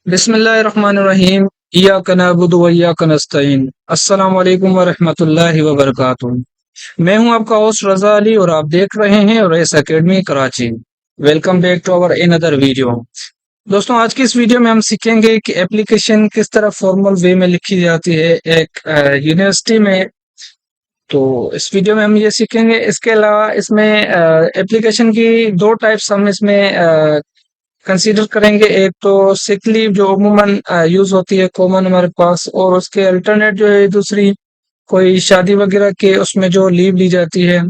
बिस्मिल्लाहिर्रहमानिर्रहीम। इय्याका नअबुदु व इय्याका नस्तईन। अस्सलामु अलैकुम व रहमतुल्लाहि व बरकातुहू। मैं हूं आपका होस्ट रजा अली और आप देख रहे हैं Rais academy Karachi. Welcome back to our another video. दोस्तों, आज की इस वीडियो में हम सीखेंगे कि एप्लीकेशन किस तरह फॉर्मल वे में लिखी जाती है एक यूनिवर्सिटी में। तो इस वीडियो में हम ये सीखेंगे। इसके अलावा इसमें एप्लीकेशन की दो टाइप्स हम इसमें कंसीडर करेंगे। एक तो सिक लीव जो अमूमन यूज होती है कॉमन हमारे पास, और उसके अल्टरनेट जो है दूसरी कोई शादी वगैरह के उसमें जो लीव ली जाती है।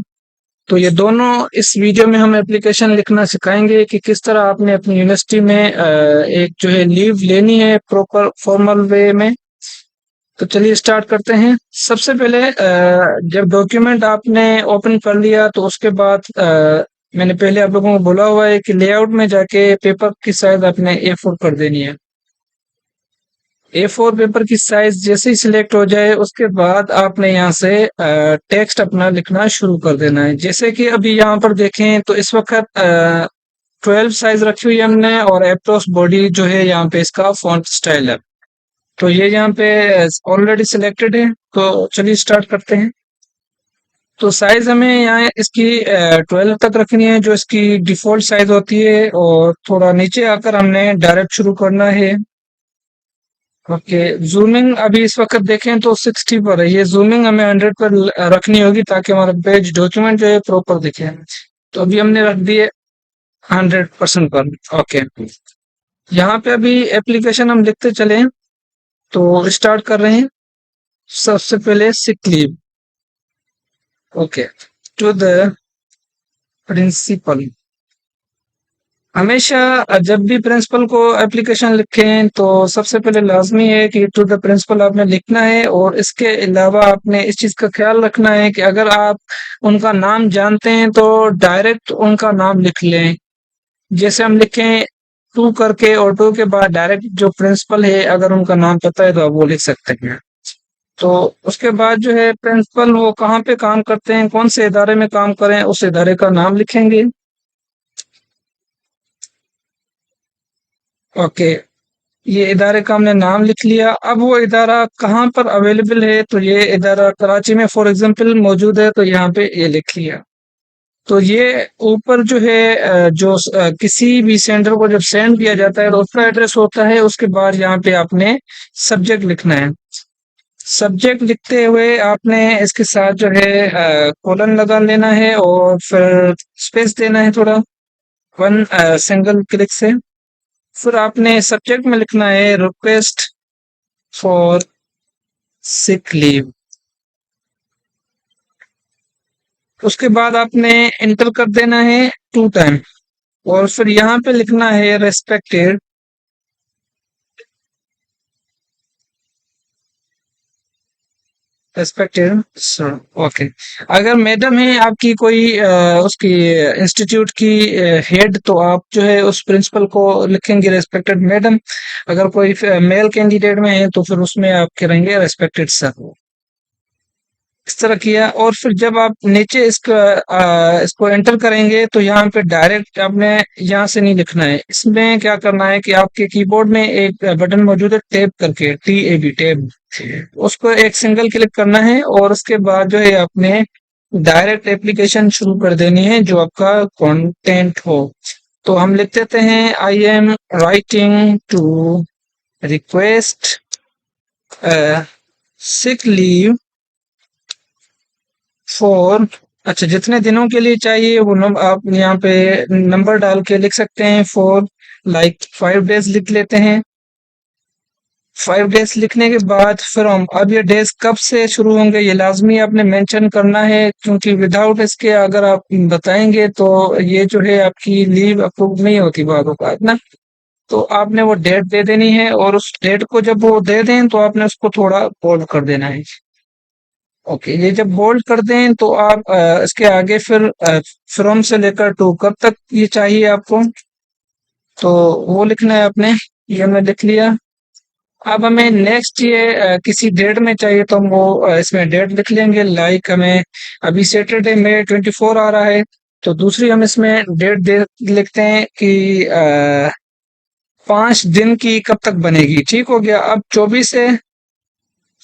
तो ये दोनों इस वीडियो में हम एप्लीकेशन लिखना सिखाएंगे कि किस तरह आपने अपनी यूनिवर्सिटी में एक जो है लीव लेनी है प्रॉपर फॉर्मल वे में। तो चलिए स्टार्ट करते हैं। सबसे पहले जब डॉक्यूमेंट आपने ओपन कर लिया तो उसके बाद मैंने पहले आप लोगों को बोला हुआ है कि लेआउट में जाके पेपर की साइज आपने A4 कर देनी है। A4 पेपर की साइज जैसे ही सिलेक्ट हो जाए उसके बाद आपने यहाँ से टेक्स्ट अपना लिखना शुरू कर देना है। जैसे कि अभी यहाँ पर देखें तो इस वक्त 12 साइज रखी हुई है हमने, और एप्रोस बॉडी जो है यहाँ पे इसका फॉन्ट स्टाइल है। तो ये यहाँ पे ऑलरेडी सिलेक्टेड है। तो चलिए स्टार्ट करते हैं। तो साइज हमें यहाँ इसकी 12 तक रखनी है जो इसकी डिफॉल्ट साइज होती है, और थोड़ा नीचे आकर हमने डायरेक्ट शुरू करना है। ओके, जूमिंग अभी इस वक्त देखें तो 60 पर है। ये जूमिंग हमें 100 पर रखनी होगी ताकि हमारा पेज डॉक्यूमेंट जो है प्रॉपर दिखे। तो अभी हमने रख दिए 100% पर। ओके, यहाँ पे अभी एप्लीकेशन हम लिखते चले। तो स्टार्ट कर रहे हैं। सबसे पहले sick leave. Okay, to the principal. हमेशा जब भी प्रिंसिपल को एप्लीकेशन लिखें तो सबसे पहले लाजमी है कि टू द प्रिंसिपल आपने लिखना है, और इसके अलावा आपने इस चीज का ख्याल रखना है कि अगर आप उनका नाम जानते हैं तो डायरेक्ट उनका नाम लिख लें। जैसे हम लिखें टू करके, और टू के बाद डायरेक्ट जो प्रिंसिपल है अगर उनका नाम पता है तो आप वो लिख सकते हैं। तो उसके बाद जो है प्रिंसिपल वो कहाँ पे काम करते हैं, कौन से इदारे में काम करें, उस इदारे का नाम लिखेंगे। ओके, ये इदारे का हमने नाम लिख लिया। अब वो इदारा कहाँ पर अवेलेबल है, तो ये इदारा कराची में फॉर एग्जांपल मौजूद है, तो यहाँ पे ये लिख लिया। तो ये ऊपर जो है किसी भी सेंडर को जब सेंड किया जाता है तो उसका एड्रेस होता है। उसके बाद यहाँ पे आपने सब्जेक्ट लिखना है। सब्जेक्ट लिखते हुए आपने इसके साथ जो है कोलन लगा लेना है, और फिर स्पेस देना है थोड़ा, वन सिंगल क्लिक से। फिर आपने सब्जेक्ट में लिखना है रिक्वेस्ट फॉर सिक लीव। उसके बाद आपने एंटर कर देना है 2 टाइम, और फिर यहाँ पे लिखना है रेस्पेक्टेड। Respected sir. ओके, अगर मैडम है आपकी कोई उसकी इंस्टीट्यूट की हेड, तो आप जो है उस प्रिंसिपल को लिखेंगे रेस्पेक्टेड मैडम। अगर कोई मेल कैंडिडेट में है तो फिर उसमें आप करेंगे रेस्पेक्टेड सर। इस तरह किया, और फिर जब आप नीचे इसको एंटर करेंगे तो यहाँ पे डायरेक्ट आपने यहाँ से नहीं लिखना है। इसमें क्या करना है कि आपके कीबोर्ड में एक बटन मौजूद है टैब करके, TAB टैब। उसको एक सिंगल क्लिक करना है, और उसके बाद जो है आपने डायरेक्ट एप्लीकेशन शुरू कर देनी है जो आपका कंटेंट हो। तो हम लिख देते हैं I am writing to request sick leave for. अच्छा, जितने दिनों के लिए चाहिए वो आप यहाँ पे नंबर डाल के लिख सकते हैं। फॉर लाइक 5 डेज लिख लेते हैं। 5 डेज लिखने के बाद फिर हम अब ये डेज कब से शुरू होंगे ये लाजमी आपने मेंशन करना है, क्योंकि विदाउट इसके अगर आप बताएंगे तो ये जो है आपकी लीव अप्रूव नहीं होती बाद ना। तो आपने वो डेट दे देनी है, और उस डेट को जब वो दे दें तो आपने उसको थोड़ा बोल्ड कर देना है। ओके, ये जब बोल्ड कर दें तो आप इसके आगे फिर फ्रॉम से लेकर टू कब तक ये चाहिए आपको, तो वो लिखना है आपने। ये हमने लिख लिया। अब हमें नेक्स्ट ये किसी डेट में चाहिए तो हम वो इसमें डेट लिख लेंगे। लाइक हमें अभी सैटरडे में 24 आ रहा है, तो दूसरी हम इसमें डेट दे लिखते हैं कि 5 दिन की कब तक बनेगी। ठीक हो गया। अब 24 है,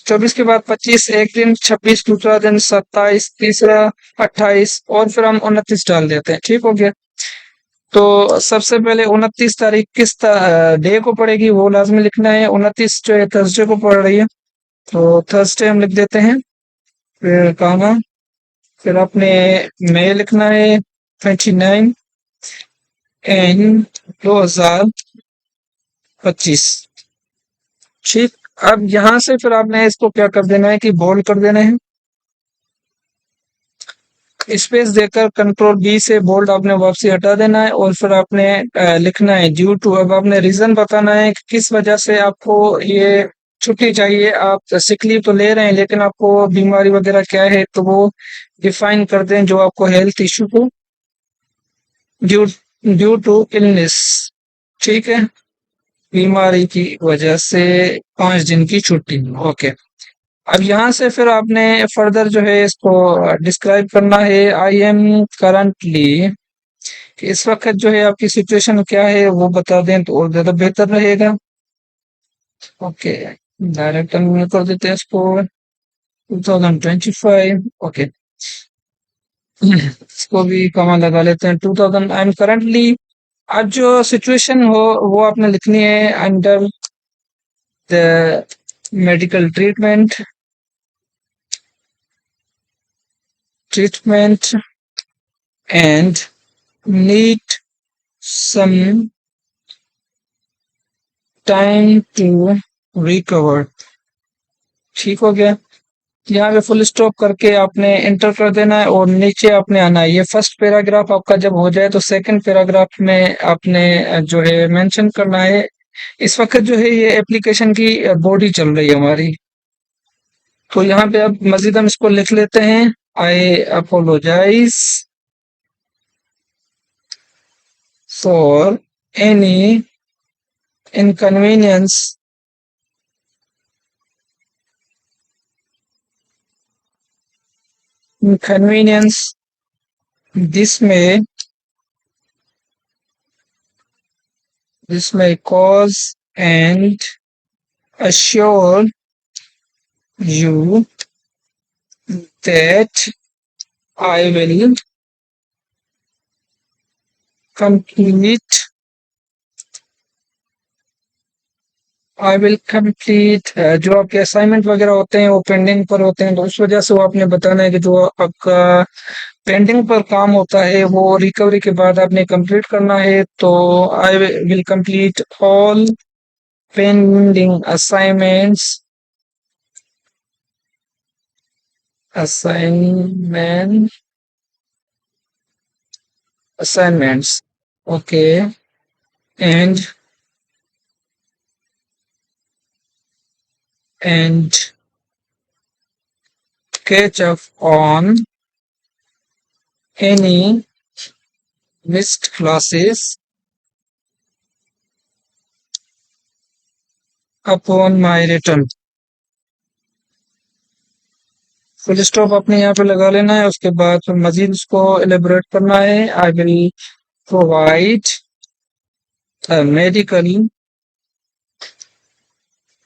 24 के बाद 25 एक दिन, 26 दूसरा दिन, 27 तीसरा, 28 और फिर हम 29 डाल देते हैं। ठीक हो गया। तो सबसे पहले 29 तारीख किस डे को पड़ेगी वो लाजमी लिखना है। 29 जो है थर्सडे को पड़ रही है, तो थर्सडे हम लिख देते हैं। फिर कहा, फिर आपने मई लिखना है 29 एन 2025। ठीक। अब यहाँ से फिर आपने इसको क्या कर देना है कि बोल्ड कर देना है, स्पेस देकर कंट्रोल बी से बोल्ड आपने वापसी हटा देना है और फिर आपने लिखना है ड्यू टू। अब आपने रीजन बताना है कि किस वजह से आपको ये छुट्टी चाहिए। आप सिक लीव तो ले रहे हैं लेकिन आपको बीमारी वगैरह क्या है तो वो डिफाइन कर दें जो आपको हेल्थ इश्यू को, ड्यू ड्यू टू इलनेस। ठीक है, बीमारी की वजह से 5 दिन की छुट्टी। ओके। अब यहाँ से फिर आपने फर्दर जो है इसको डिस्क्राइब करना है। आई एम करंटली, इस वक्त जो है आपकी सिचुएशन क्या है वो बता दें तो और ज्यादा बेहतर रहेगा। ओके, डायरेक्ट हम कर देते हैं इसको 2025। ओके, इसको भी कमा लगा लेते हैं 2000। आई एम करंटली, आज जो सिचुएशन हो वो आपने लिखनी है under the medical treatment and need some time to recover. ठीक हो गया। यहाँ पे फुल स्टॉप करके आपने एंटर कर देना है और नीचे आपने आना है। ये फर्स्ट पैराग्राफ आपका जब हो जाए तो सेकंड पैराग्राफ में आपने जो है मेंशन करना है। इस वक्त जो है ये एप्लीकेशन की बॉडी चल रही है हमारी, तो यहाँ पे अब मजीद हम इसको लिख लेते हैं। I apologise for any inconvenience inconvenience this may cause and assure you that I will complete जो आपके असाइनमेंट वगैरह होते हैं वो पेंडिंग पर होते हैं, तो उस वजह से वो आपने बताना है कि जो आपका पेंडिंग पर काम होता है वो रिकवरी के बाद आपने कंप्लीट करना है। तो I will complete all pending assignment assignments. Okay, and and catch up on any missed classes upon my return। Full stop अपने यहाँ पे लगा लेना है, उसके बाद फिर मजीद उसको एलेबोरेट करना है। I will provide medical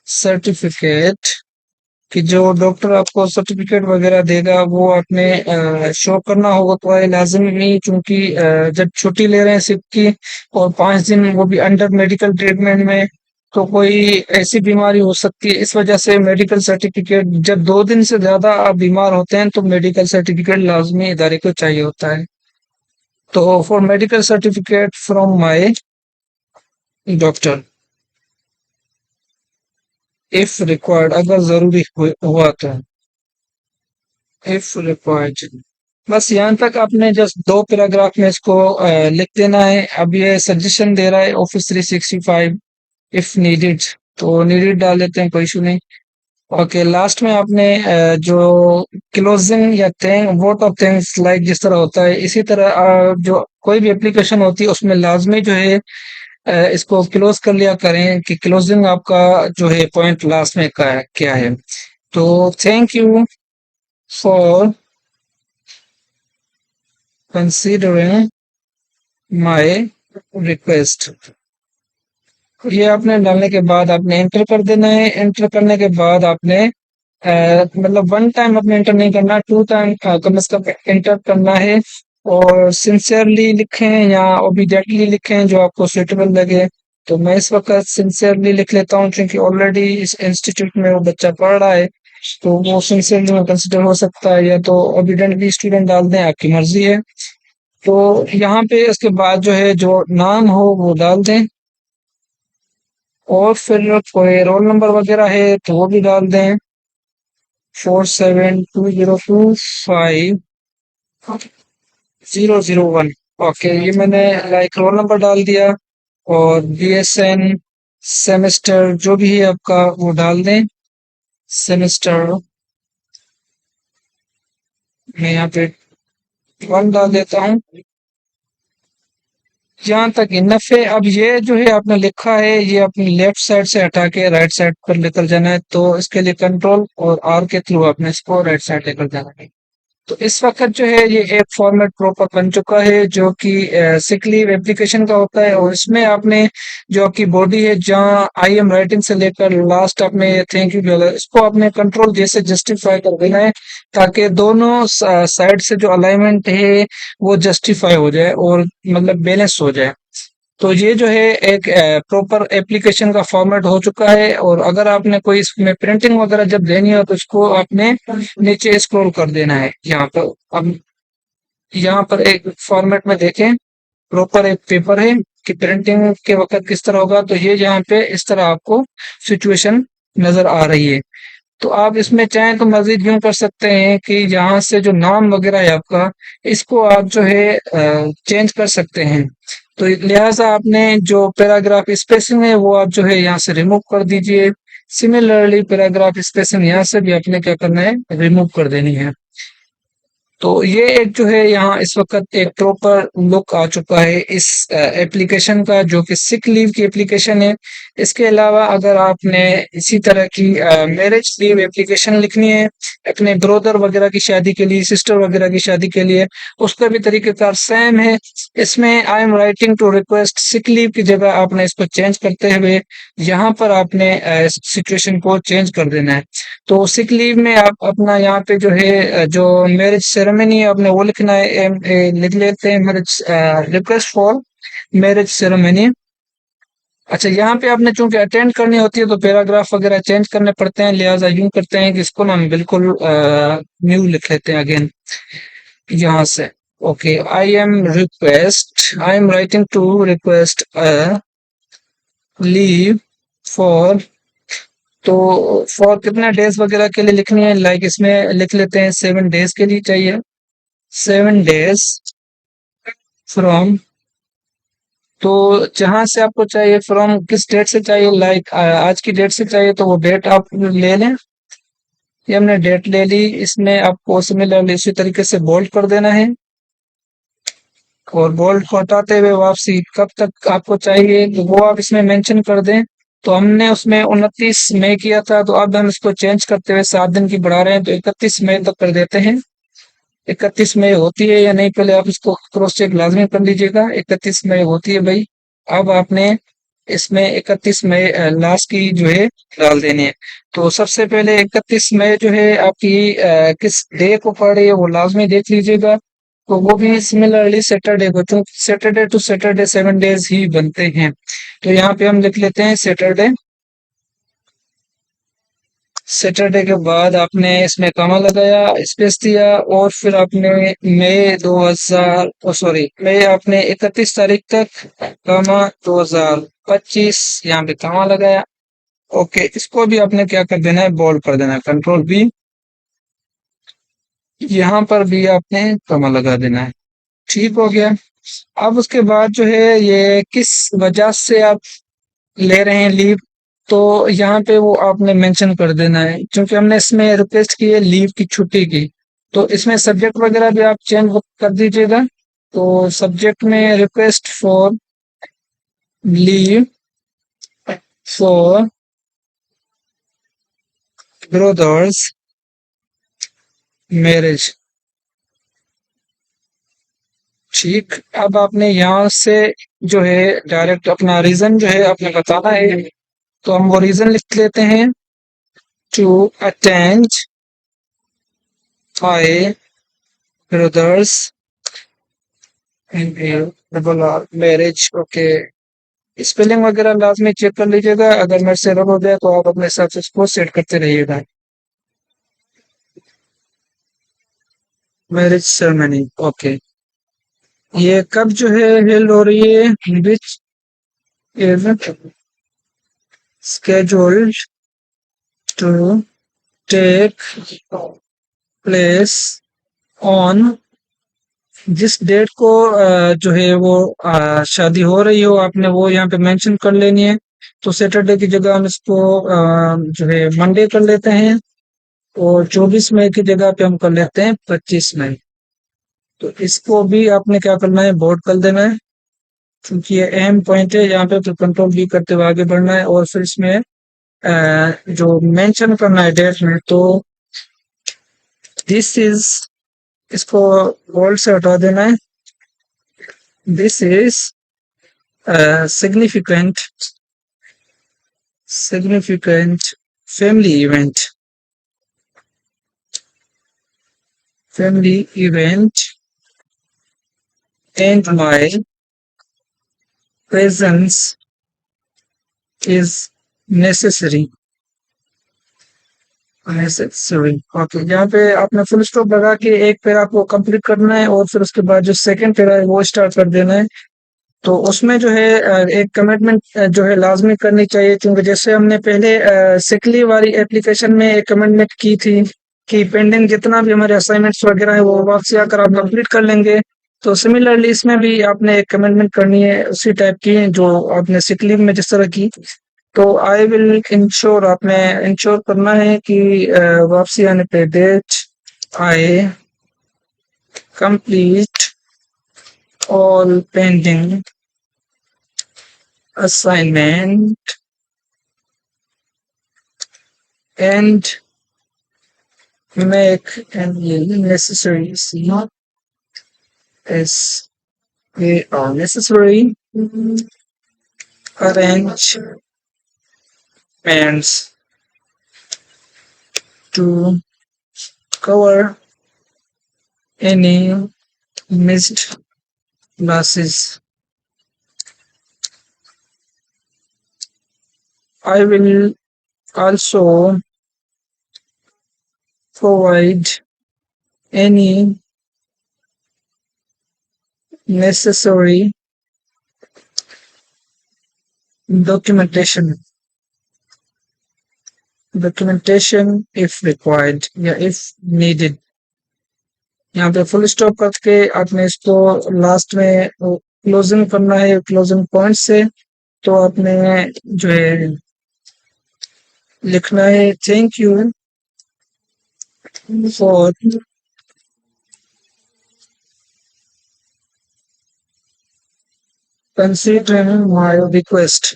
certificate, कि जो डॉक्टर आपको सर्टिफिकेट वगैरह देगा वो आपने शो करना होगा। तो ये लाजिमी नहीं, क्योंकि जब छुट्टी ले रहे हैं सिक की और 5 दिन वो भी अंडर मेडिकल ट्रीटमेंट में, तो कोई ऐसी बीमारी हो सकती है। इस वजह से मेडिकल सर्टिफिकेट, जब 2 दिन से ज्यादा आप बीमार होते हैं तो मेडिकल सर्टिफिकेट लाजमी इदारे को चाहिए होता है। तो for medical certificate from my doctor if required, अगर जरूरी हुआ तो, इफ रिक्वायर्ड। बस यहाँ तक आपने जस्ट 2 पैराग्राफ में इसको लिख देना है। अब ये सजेशन दे रहा है ऑफिस 365 इफ नीडेड, तो नीडेड डाल देते हैं, कोई इशू नहीं। ओके, लास्ट में आपने जो क्लोजिंग या thank vote of thanks like जिस तरह होता है इसी तरह जो कोई भी एप्लीकेशन होती है उसमें लाजमी जो है इसको क्लोज कर लिया करें कि क्लोजिंग आपका जो है पॉइंट लास्ट में का क्या है। तो thank you for considering my request। ये आपने डालने के बाद आपने एंटर कर देना है। एंटर करने के बाद आपने मतलब वन टाइम आपने एंटर नहीं करना, टू टाइम कम से कम एंटर करना है। और सिंसियरली लिखें या ओबीडेंटली लिखें, जो आपको सुटेबल लगे। तो मैं इस वक्त सिंसियरली लिख लेता हूँ, क्योंकि ऑलरेडी इस इंस्टीट्यूट में वो बच्चा पढ़ रहा है, तो वो सिंसियरली में कंसिडर हो सकता है, या तो ओबीडेंटली स्टूडेंट डाल दें, आपकी मर्जी है। तो यहाँ पे उसके बाद जो है जो नाम हो वो डाल दें, और फिर कोई रोल नंबर वगैरह है तो वो भी डाल दें, 472025 001। ओके, ये मैंने लाइक रोल नंबर डाल दिया। और बीएसएन, सेमेस्टर जो भी है आपका वो डाल दें। सेमेस्टर मैं यहाँ पे 1 डाल देता हूँ। यहाँ तक इनफ है। अब ये जो है आपने लिखा है, ये अपनी लेफ्ट साइड से हटा के राइट साइड पर लेकर जाना है, तो इसके लिए कंट्रोल और आर के थ्रू आपने इसको राइट साइड लेकर जाना है। तो इस वक्त जो है ये एक फॉर्मेट प्रॉपर बन चुका है, जो कि सिक लीव एप्लीकेशन का होता है। और इसमें आपने जो आपकी बॉडी है, जहाँ आई एम राइटिंग से लेकर लास्ट आपने थैंक यू डॉलर, इसको आपने कंट्रोल जैसे जस्टिफाई कर देना है, ताकि दोनों साइड से जो अलाइनमेंट है वो जस्टिफाई हो जाए और मतलब बैलेंस हो जाए। तो ये जो है एक प्रॉपर एप्लीकेशन का फॉर्मेट हो चुका है। और अगर आपने कोई इसमें प्रिंटिंग वगैरह जब देनी हो, तो इसको आपने नीचे स्क्रॉल कर देना है यहाँ पर। अब यहाँ पर एक फॉर्मेट में देखें, प्रॉपर एक पेपर है कि प्रिंटिंग के वक्त किस तरह होगा, तो ये यहाँ पे इस तरह आपको सिचुएशन नजर आ रही है। तो आप इसमें चाहें तो मजीद यूं कर सकते हैं कि यहाँ से जो नाम वगैरह है आपका, इसको आप जो है चेंज कर सकते हैं। तो लिहाजा आपने जो पैराग्राफ स्पेसिंग है वो आप जो है यहाँ से रिमूव कर दीजिए। सिमिलरली पैराग्राफ स्पेसिंग यहाँ से भी आपने क्या करना है, रिमूव कर देनी है। तो ये एक जो है यहाँ इस वक्त एक प्रॉपर लुक आ चुका है इस एप्लीकेशन का, जो कि सिक लीव की एप्लीकेशन है। इसके अलावा अगर आपने इसी तरह की मैरिज लीव एप्लीकेशन लिखनी है अपने ब्रदर वगैरह की शादी के लिए, सिस्टर वगैरह की शादी के लिए, उसका भी तरीकेकार सेम है। इसमें I am writing to request sick leave की जगह आपने इसको चेंज करते हुए यहाँ पर आपने सिचुएशन को चेंज कर देना है। तो सिक लीव में आप अपना यहाँ पे जो है जो मैरिज सेरेमनी है आपने वो लिखना है। लिख लेते हैं marriage request for marriage ceremony. अच्छा, यहाँ पे आपने चूंकि अटेंड करनी होती है तो पैराग्राफ वगैरह चेंज करने पड़ते हैं, लिहाजा यूं करते हैं कि इसको ना हम बिल्कुल न्यू लिख लेते हैं अगेन यहाँ से। Okay, I am writing to request leave for, तो फॉर कितना डेज वगैरह के लिए लिखनी है, लाइक इसमें लिख लेते हैं 7 डेज के लिए चाहिए। 7 डेज फ्रॉम, तो जहां से आपको चाहिए, फ्रॉम किस डेट से चाहिए, लाइक आज की डेट से चाहिए तो वो डेट आप ले लें। ये हमने डेट ले ली। इसमें आपको सिमिलरली इसी तरीके से बोल्ड कर देना है, और बोल्ड को हटाते हुए वापसी कब तक आपको चाहिए तो वो आप इसमें मेंशन कर दें। तो हमने उसमें 29 मई किया था, तो अब हम इसको चेंज करते हुए 7 दिन की बढ़ा रहे हैं, तो 31 मई तक कर देते हैं। 31 मई होती है या नहीं, पहले आप इसको क्रॉस चेक लाजमी कर लीजिएगा। 31 मई होती है भाई। अब आपने इसमें 31 मई लास्ट की जो है डाल देनी है। तो सबसे पहले 31 मई जो है आपकी किस डे को पड़ रही है वो लाजमी देख लीजिएगा। तो वो भी सिमिलरली सैटरडे को, क्योंकि सैटरडे टू सैटरडे 7 डेज ही बनते हैं। तो यहाँ पे हम लिख लेते हैं सैटरडे। सैटरडे के बाद आपने इसमें कॉमा लगाया, स्पेस दिया, और फिर आपने मई 2000, सॉरी मई आपने 31 तारीख तक कॉमा 2025 यहाँ पे कॉमा लगाया। ओके, इसको भी आपने क्या कर देना है, बोल्ड कर देना है, कंट्रोल बी। यहाँ पर भी आपने कॉमा लगा देना है। ठीक हो गया। अब उसके बाद जो है ये किस वजह से आप ले रहे हैं लीव, तो यहाँ पे वो आपने मेंशन कर देना है, क्योंकि हमने इसमें रिक्वेस्ट की है लीव की, छुट्टी की। तो इसमें सब्जेक्ट वगैरह भी आप चेंज कर दीजिएगा। तो सब्जेक्ट में request for leave for brothers marriage. ठीक, अब आपने यहाँ से जो है डायरेक्ट अपना रीजन जो है आपने बताना है, तो हम वो रीजन लिख लेते हैं। To attend my brother's double R marriage. Okay, spelling वगैरह लाजमी चेक कर लीजिएगा, अगर मेरे से एरर हो जाए तो आप अपने हिसाब से इसको सेट करते रहिएगा। मैरिज सेरेमनी, ओके, ये कब जो है हेल्ड हो रही है, which is scheduled to take place on, जिस डेट को जो है वो शादी हो रही हो आपने वो यहाँ पे मेंशन कर लेनी है। तो सैटरडे की जगह हम इसको जो है मंडे कर लेते हैं, और 24 मई की जगह पे हम कर लेते हैं 25 मई। तो इसको भी आपने क्या करना है, बोर्ड कर देना है, क्योंकि ये अहम पॉइंट है। यहाँ पे तो कंट्रोल भी करते हुए आगे बढ़ना है, और फिर इसमें जो मेंशन करना है डेट में, तो दिस इज, इसको बोल्ड से हटा देना है। This is significant family event, and my presence is necessary. Okay, यहाँ पे आपने फुल स्टॉप लगा के एक पैरा को कंप्लीट करना है, और फिर उसके बाद जो सेकंड पैरा है वो स्टार्ट कर देना है। तो उसमें जो है एक कमिटमेंट जो है लाजमी करनी चाहिए, क्योंकि जैसे हमने पहले सिकली वाली एप्लीकेशन में एक कमिटमेंट की थी कि पेंडिंग जितना भी हमारे असाइनमेंट्स वगैरह है वो वापसी आकर आप कंप्लीट कर लेंगे। तो सिमिलरली इसमें भी आपने एक कमिटमेंट करनी है उसी टाइप की जो आपने सिक लीव में जिस तरह की। तो आई विल इंश्योर, आपने इंश्योर करना है कि वापसी आने पे date I complete all pending assignment and make any necessary as they are necessary arrangements to cover any missed classes. I will also provide any necessary documentation if required या if needed। यहाँ पे full stop करके आपने इसको last में closing करना है, closing point से। तो आपने जो है लिखना है, thank you for considering my request.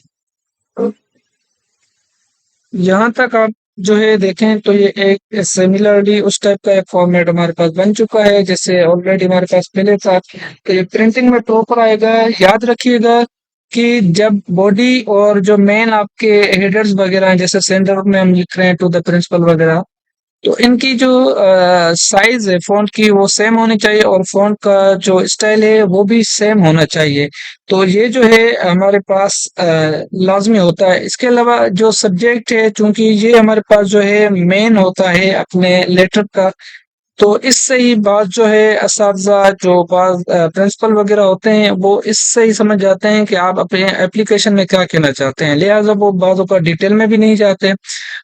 यहाँ तक आप जो है देखें तो ये एक सिमिलरली उस टाइप का एक फॉर्मेट हमारे पास बन चुका है जैसे ऑलरेडी हमारे पास पहले था। तो ये प्रिंटिंग में प्रॉपर आएगा। याद रखिएगा कि जब बॉडी और जो मेन आपके हेडर्स वगैरह हैं, जैसे सेंटर में हम लिख रहे हैं टू द प्रिंसिपल वगैरह, तो इनकी जो साइज है फ़ॉन्ट की वो सेम होनी चाहिए, और फ़ॉन्ट का जो स्टाइल है वो भी सेम होना चाहिए। तो ये जो है हमारे पास लाज़मी होता है। इसके अलावा जो सब्जेक्ट है, चूँकि ये हमारे पास जो है मेन होता है अपने लेटर का, तो इससे ही बात जो है असातिज़ा जो बाज़ प्रिंसिपल वगैरह होते हैं वो इससे ही समझ जाते हैं कि आप अपने एप्लीकेशन में क्या कहना चाहते हैं, लिहाजा वो बाज़ों का डिटेल में भी नहीं जाते।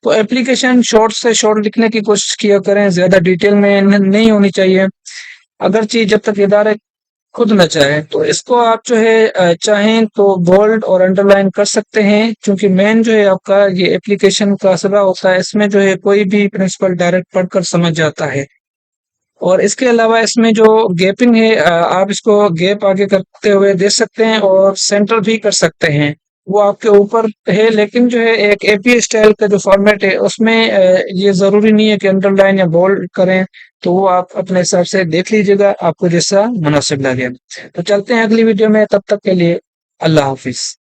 तो एप्लीकेशन शॉर्ट से शॉर्ट लिखने की कोशिश किया करें, ज़्यादा डिटेल में नहीं होनी चाहिए, अगरचे जब तक इदारे खुद न चाहे। तो इसको आप जो है चाहें तो बोल्ड और अंडरलाइन कर सकते हैं, क्योंकि मेन जो है आपका ये एप्लीकेशन का असरा होता है, इसमें जो है कोई भी प्रिंसिपल डायरेक्ट पढ़कर समझ जाता है। और इसके अलावा इसमें जो गैपिंग है आप इसको गैप आगे करते हुए दे सकते हैं, और सेंटर भी कर सकते हैं, वो आपके ऊपर है। लेकिन जो है एक एपीए स्टाइल का जो फॉर्मेट है उसमें ये जरूरी नहीं है कि अंडरलाइन या बोल्ड करें, तो वो आप अपने हिसाब से देख लीजिएगा, आपको जैसा मुनासिब लगे। तो चलते हैं अगली वीडियो में, तब तक के लिए अल्लाह हाफिज़।